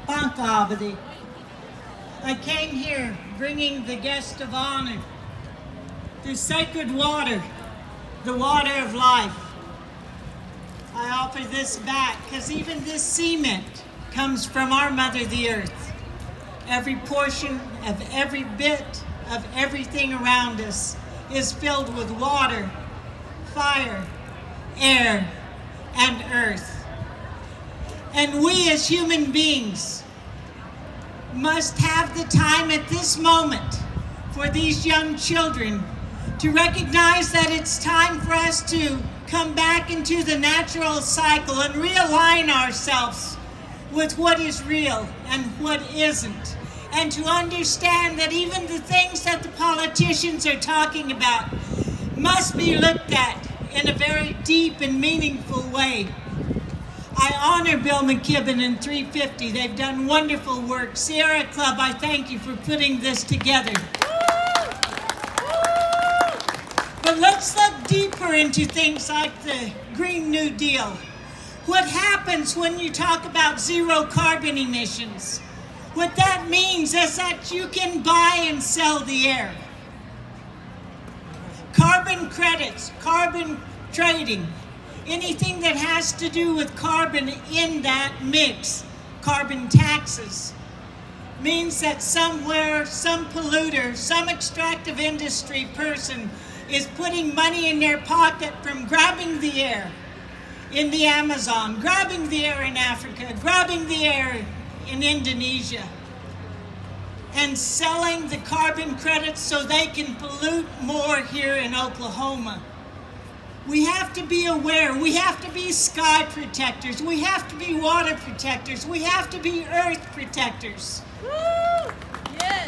Ponca. I came here bringing the guest of honor, the sacred water, the water of life. I offer this back because even this cement comes from our mother, the earth. Every portion of every bit of everything around us is filled with water, fire, air, and earth. And we as human beings must have the time at this moment for these young children to recognize that it's time for us to come back into the natural cycle and realign ourselves with what is real and what isn't. And to understand that even the things that the politicians are talking about must be looked at in a very deep and meaningful way. I honor Bill McKibben and 350. They've done wonderful work. Sierra Club, I thank you for putting this together. But let's look deeper into things like the Green New Deal. What happens when you talk about zero carbon emissions? What that means is that you can buy and sell the air. Carbon credits, carbon trading, anything that has to do with carbon in that mix, carbon taxes, means that somewhere, some polluter, some extractive industry person is putting money in their pocket from grabbing the air in the Amazon, grabbing the air in Africa, grabbing the air in Indonesia, and selling the carbon credits so they can pollute more here in Oklahoma. We have to be aware. We have to be sky protectors. We have to be water protectors. We have to be earth protectors. Woo! Yes.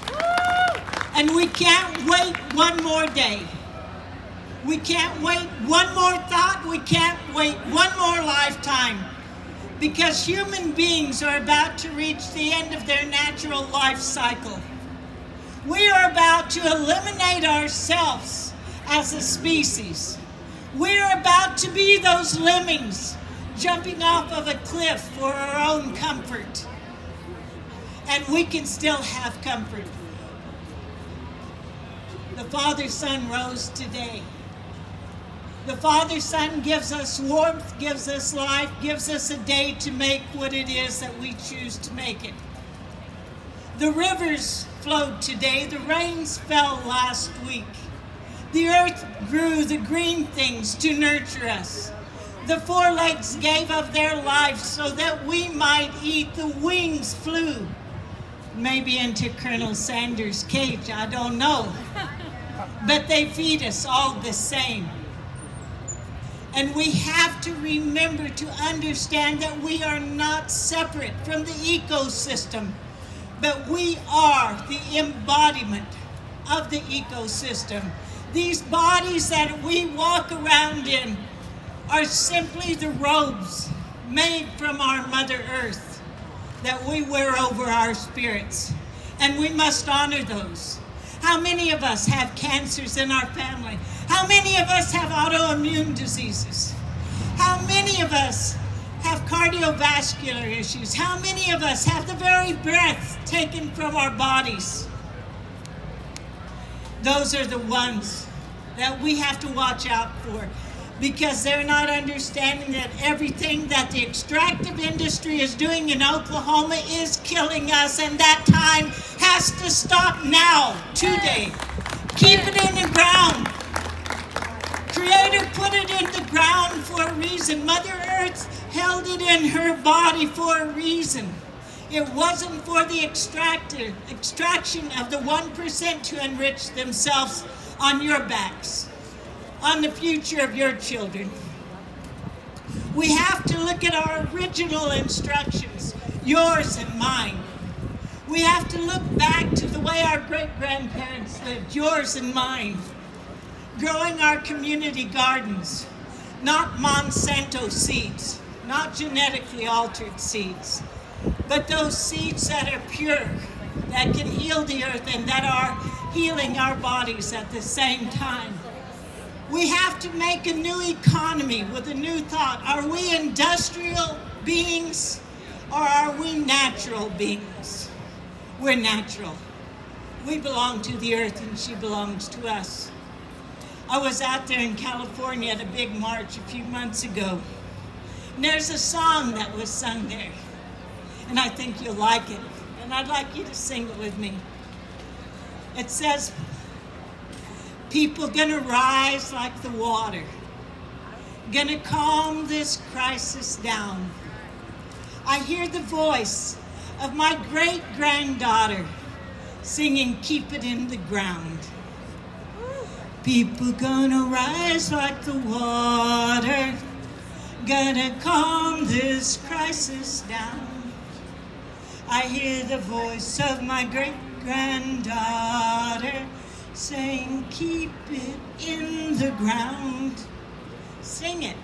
Woo! And we can't wait one more day. We can't wait one more thought. We can't wait one more lifetime. Because human beings are about to reach the end of their natural life cycle. We are about to eliminate ourselves as a species. We're about to be those lemmings jumping off of a cliff for our own comfort. And we can still have comfort. The Father-Son rose today. The Father-Son gives us warmth, gives us life, gives us a day to make what it is that we choose to make it. The rivers flowed today. The rains fell last week. The earth grew the green things to nurture us. The four legs gave of their life so that we might eat. The wings flew. Maybe into Colonel Sanders' cage, I don't know. But they feed us all the same. And we have to remember to understand that we are not separate from the ecosystem, but we are the embodiment of the ecosystem. These bodies that we walk around in are simply the robes made from our Mother Earth that we wear over our spirits, and we must honor those. How many of us have cancers in our family? How many of us have autoimmune diseases? How many of us have cardiovascular issues? How many of us have the very breath taken from our bodies? Those are the ones that we have to watch out for, because they're not understanding that everything that the extractive industry is doing in Oklahoma is killing us, and that time has to stop now, today. Keep it in the ground. Creator put it in the ground for a reason. Mother Earth held it in her body for a reason. It wasn't for the extraction of the 1% to enrich themselves on your backs, on the future of your children. We have to look at our original instructions, yours and mine. We have to look back to the way our great-grandparents lived, yours and mine. Growing our community gardens, not Monsanto seeds, not genetically altered seeds, but those seeds that are pure, that can heal the earth and that are healing our bodies at the same time. We have to make a new economy with a new thought. Are we industrial beings? Or are we natural beings? We're natural. We belong to the earth and she belongs to us. I was out there in California at a big march a few months ago. And there's a song that was sung there. And I think you'll like it. And I'd like you to sing it with me. It says, people gonna rise like the water. Gonna calm this crisis down. I hear the voice of my great-granddaughter singing, keep it in the ground. People gonna rise like the water, gonna calm this crisis down. I hear the voice of my great-granddaughter saying, keep it in the ground. Sing it.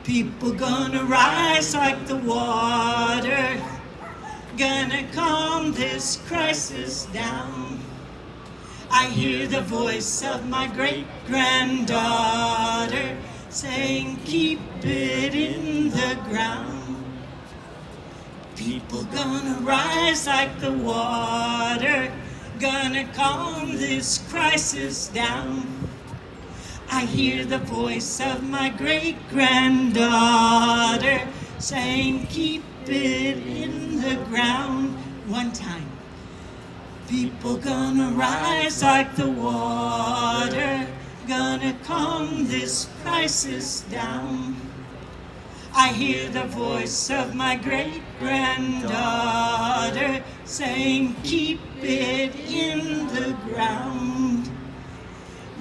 People gonna rise like the water, gonna calm this crisis down. I hear the voice of my great-granddaughter saying, keep it in the ground. People gonna rise like the water, gonna calm this crisis down. I hear the voice of my great-granddaughter saying, keep it in the ground. One time. People gonna rise like the water, gonna calm this crisis down. I hear the voice of my great-granddaughter saying, keep it in the ground.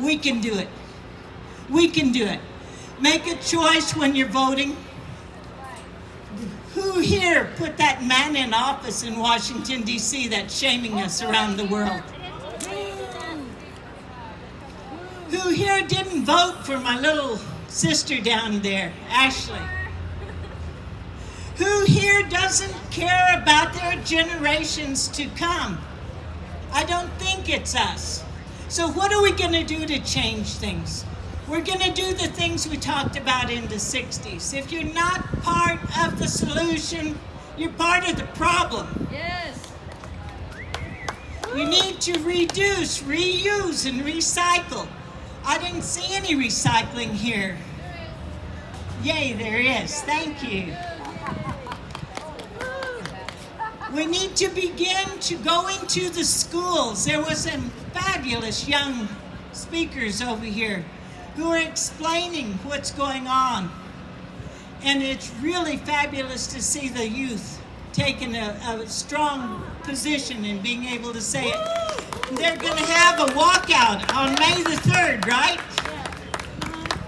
We can do it. We can do it. Make a choice when you're voting. Who here put that man in office in Washington, D.C. that's shaming us around the world? Who here didn't vote for my little sister down there, Ashley? Who here doesn't care about their generations to come? I don't think it's us. So what are we going to do to change things? We're going to do the things we talked about in the 60s. If you're not part of the solution, you're part of the problem. Yes. You need to reduce, reuse, and recycle. I didn't see any recycling here. Yay, there is. Thank you. We need to begin to go into the schools. There was some fabulous young speakers over here who are explaining what's going on. And it's really fabulous to see the youth taking a strong position in being able to say it. They're going to have a walkout on May the 3rd, right?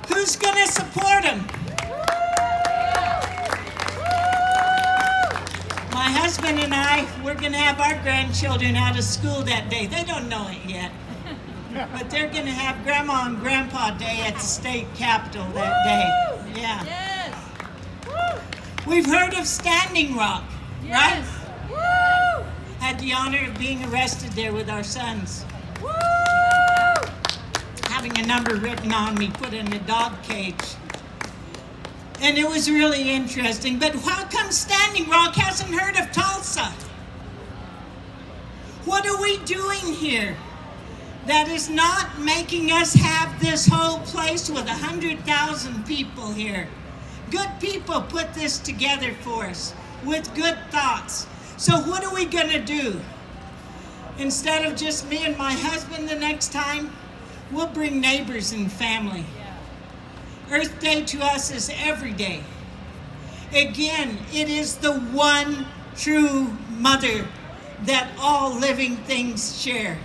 Who's going to support them? My husband and I, we're going to have our grandchildren out of school that day. They don't know it yet. But they're going to have Grandma and Grandpa Day at the state capitol that day. Yeah. Yes. We've heard of Standing Rock, right? Yes. Woo! Had the honor of being arrested there with our sons. Woo! Having a number written on me, put in a dog cage. And it was really interesting. But how come Standing Rock hasn't heard of Tulsa? What are we doing here that is not making us have this whole place with 100,000 people here? Good people put this together for us with good thoughts. So what are we going to do? Instead of just me and my husband the next time, we'll bring neighbors and family. Earth Day to us is every day. Again, it is the one true mother that all living things share,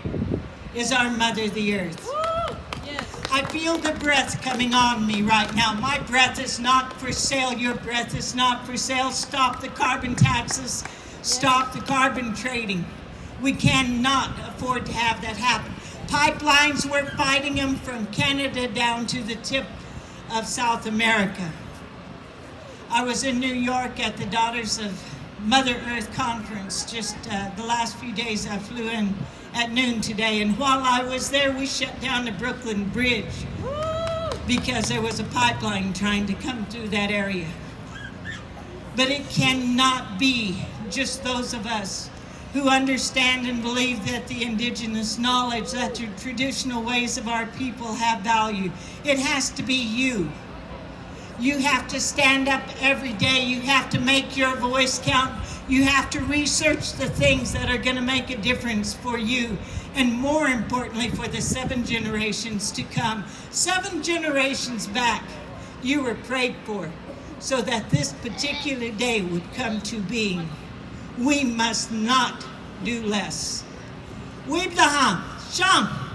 is our mother, the earth. Woo! Yes. I feel the breath coming on me right now. My breath is not for sale. Your breath is not for sale. Stop the carbon taxes. Stop the carbon trading. We cannot afford to have that happen. Pipelines, we're fighting them from Canada down to the tip of South America. I was in New York at the Daughters of Mother Earth conference just the last few days. I flew in at noon today, and while I was there, we shut down the Brooklyn Bridge because there was a pipeline trying to come through that area. But it cannot be just those of us who understand and believe that the indigenous knowledge, that the traditional ways of our people have value. It has to be you. You have to stand up every day. You have to make your voice count. You have to research the things that are going to make a difference for you, and more importantly, for the 7 generations to come. 7 generations back, you were prayed for so that this particular day would come to being. We must not do less. Weeb the Ham, Sham.